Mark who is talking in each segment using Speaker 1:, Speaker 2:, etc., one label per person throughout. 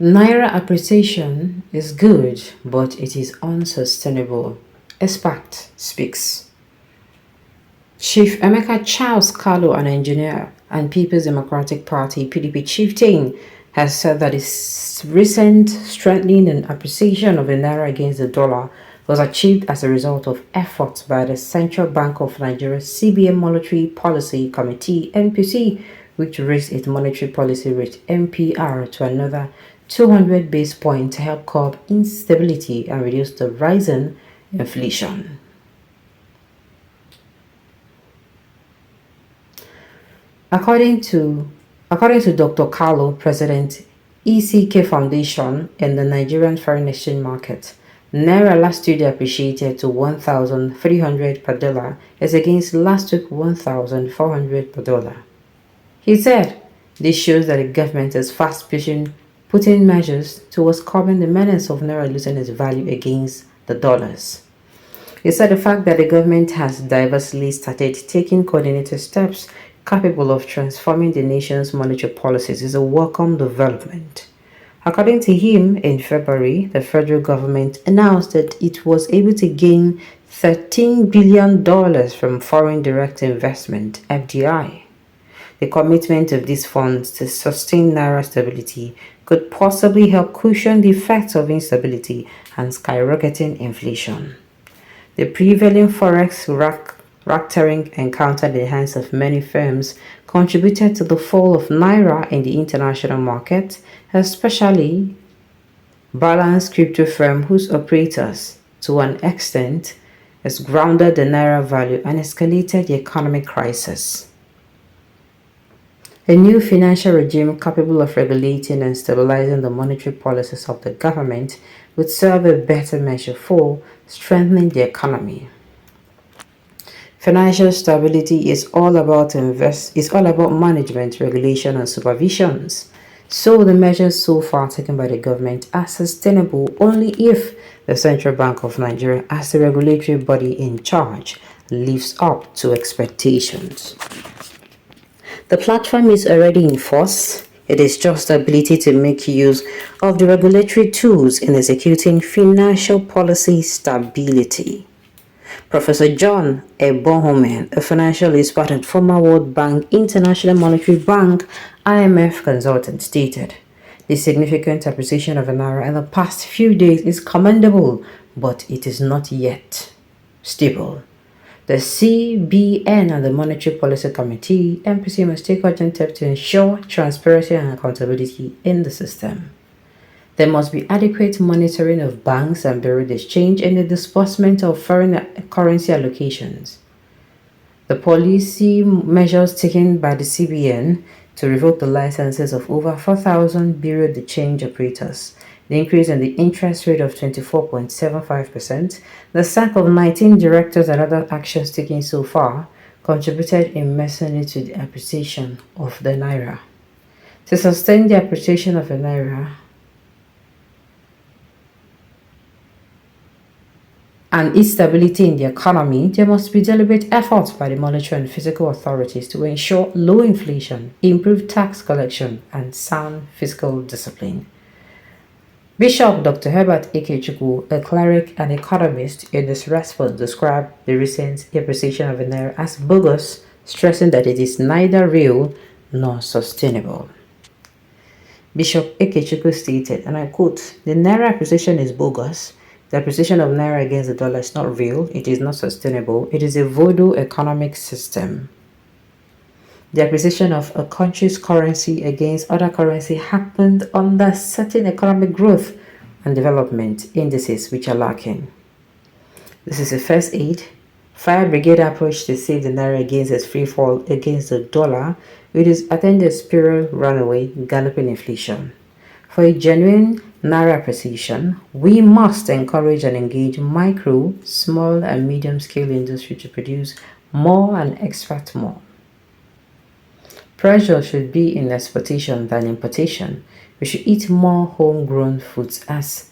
Speaker 1: Naira appreciation is good, but it is unsustainable. Expert speaks. Chief Emeka Charles Carlo, an engineer and People's Democratic Party (PDP) chieftain, has said that its recent strengthening and appreciation of the naira against the dollar was achieved as a result of efforts by the Central Bank of Nigeria's CBN Monetary Policy Committee (MPC), which raised its monetary policy rate (MPR) to another 200 base points to help curb instability and reduce the rising inflation. According to Dr. Carlo, President ECK Foundation and the Nigerian foreign exchange market, Naira last year appreciated to 1,300 per dollar as against last week 1,400 per dollar. He said this shows that the government is fast putting measures towards curbing the menace of Naira losing its value against the dollars. He said the fact that the government has diversely started taking coordinated steps capable of transforming the nation's monetary policies is a welcome development. According to him, in February, the federal government announced that it was able to gain $13 billion from foreign direct investment (FDI). The commitment of these funds to sustain Naira stability could possibly help cushion the effects of instability and skyrocketing inflation. The prevailing forex racketeering encountered in the hands of many firms contributed to the fall of Naira in the international market, especially balanced crypto firm whose operators, to an extent, has grounded the Naira value and escalated the economic crisis. A new financial regime capable of regulating and stabilizing the monetary policies of the government would serve a better measure for strengthening the economy. Financial stability is all about management, regulation, and supervisions. So the measures so far taken by the government are sustainable only if the Central Bank of Nigeria, as the regulatory body in charge, lives up to expectations. The platform is already in force. It is just the ability to make use of the regulatory tools in executing financial policy stability. Professor John Ebohomen, a financial expert at former World Bank, International Monetary Bank, IMF consultant, stated, "The significant appreciation of the naira in the past few days is commendable, but it is not yet stable. The CBN and the Monetary Policy Committee (MPC) must take urgent steps to ensure transparency and accountability in the system. There must be adequate monitoring of banks and bureau de change and the disbursement of foreign currency allocations. The policy measures taken by the CBN to revoke the licenses of over 4,000 bureau de change operators, the increase in the interest rate of 24.75%, the sack of 19 directors and other actions taken so far contributed immensely to the appreciation of the naira. To sustain the appreciation of the naira and its stability in the economy, there must be deliberate efforts by the monetary and fiscal authorities to ensure low inflation, improved tax collection, and sound fiscal discipline." Bishop Dr. Herbert Ikechukwu, a cleric and economist, in his response described the recent appreciation of the naira as bogus, stressing that it is neither real nor sustainable. Bishop Ikechukwu stated, and I quote, "The naira appreciation is bogus. The appreciation of naira against the dollar is not real, it is not sustainable, it is a voodoo economic system. The appreciation of a country's currency against other currency happened under certain economic growth and development indices which are lacking. This is a first aid, fire brigade approach to save the naira against its free fall against the dollar, which is attended spiral runaway galloping inflation. For a genuine naira appreciation, we must encourage and engage micro, small, and medium-scale industry to produce more and extract more. Pressure should be in exportation than importation. We should eat more homegrown foods as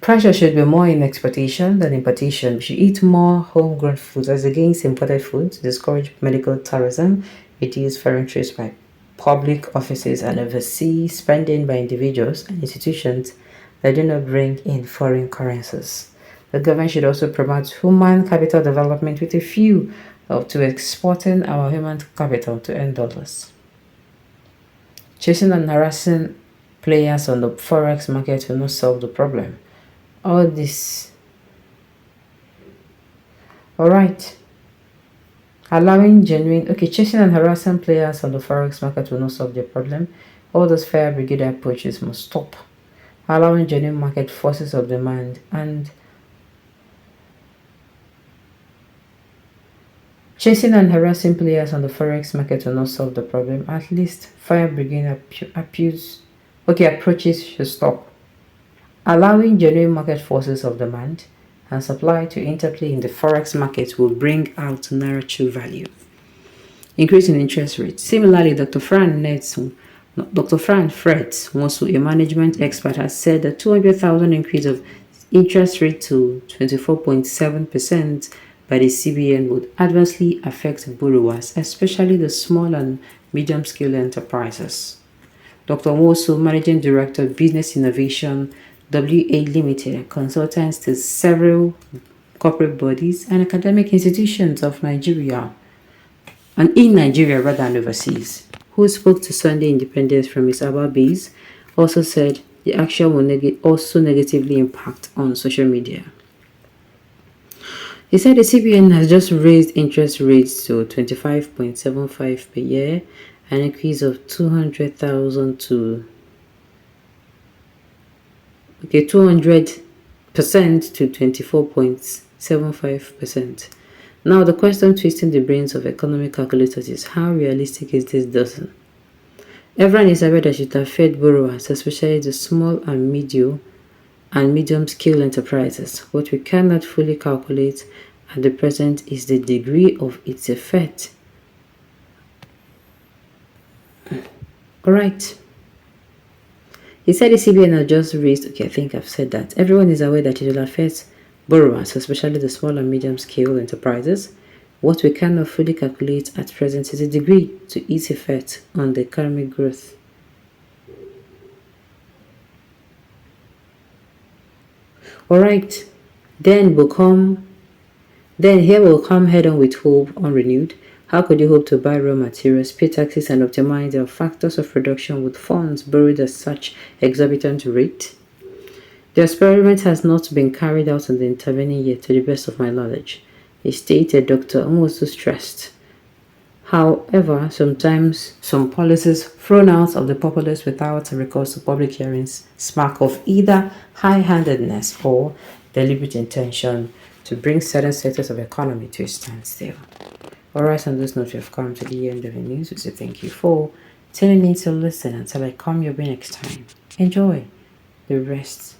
Speaker 1: Pressure should be more in exportation than importation. We should eat more against imported foods, discourage medical tourism, reduce foreign trade by public offices and oversee spending by individuals and institutions that do not bring in foreign currencies. The government should also promote human capital development with a view to exporting our human capital to earn dollars. Chasing and harassing players on the forex market will not solve the problem. All this. All right. Allowing genuine, okay, chasing and harassing players on the forex market will not solve the problem. All those fire brigade approaches must stop. Allowing genuine market forces of demand and chasing and harassing players on the forex market will not solve the problem. At least fire brigade approaches should stop. Allowing genuine market forces of demand and supply to interplay in the forex market will bring out Naira true value. Increase in interest rates. Similarly, Dr. Fran Fred, also a management expert, has said the 200,000 increase of interest rate to 24.7% by the CBN would adversely affect borrowers, especially the small and medium-scale enterprises. Dr. Wosu, Managing Director of Business Innovation, WA Limited, consultants to several corporate bodies and academic institutions of Nigeria, and in Nigeria rather than overseas, who spoke to Sunday Independence from his Aba base, also said the action will also negatively impact on social media. He said the CBN has just raised interest rates to 25.75 per year, an increase of 200,000 to 200% to 24.75%. Now, the question twisting the brains of economic calculators is how realistic is this dozen? Everyone is aware that it affects borrowers, especially the small and medium-scale enterprises. What we cannot fully calculate at the present is the degree of its effect. All right. He said the CBN has just raised, I think I've said that. Everyone is aware that it will affect borrowers, especially the small and medium-scale enterprises. What we cannot fully calculate at present is the degree to its effect on the economic growth. All right, then here will come head on with hope unrenewed. How could you hope to buy raw materials, pay taxes, and optimize your factors of production with funds borrowed at such exorbitant rate? The experiment has not been carried out in the intervening year, to the best of my knowledge, he stated. Dr. Umosu stressed. However, sometimes some policies thrown out of the populace without recourse to public hearings smack of either high-handedness or deliberate intention to bring certain sectors of the economy to a standstill. Alright, on this note, we have come to the end of the news. We say thank you for tuning in to listen. Until I come your way next time, enjoy the rest.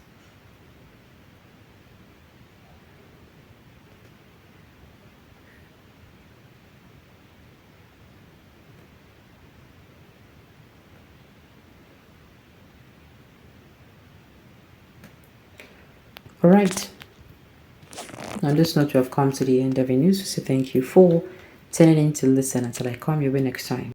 Speaker 1: Alright, on this note, we have come to the end of the news. We say thank you for tuning in to listen. Until I come your way next time.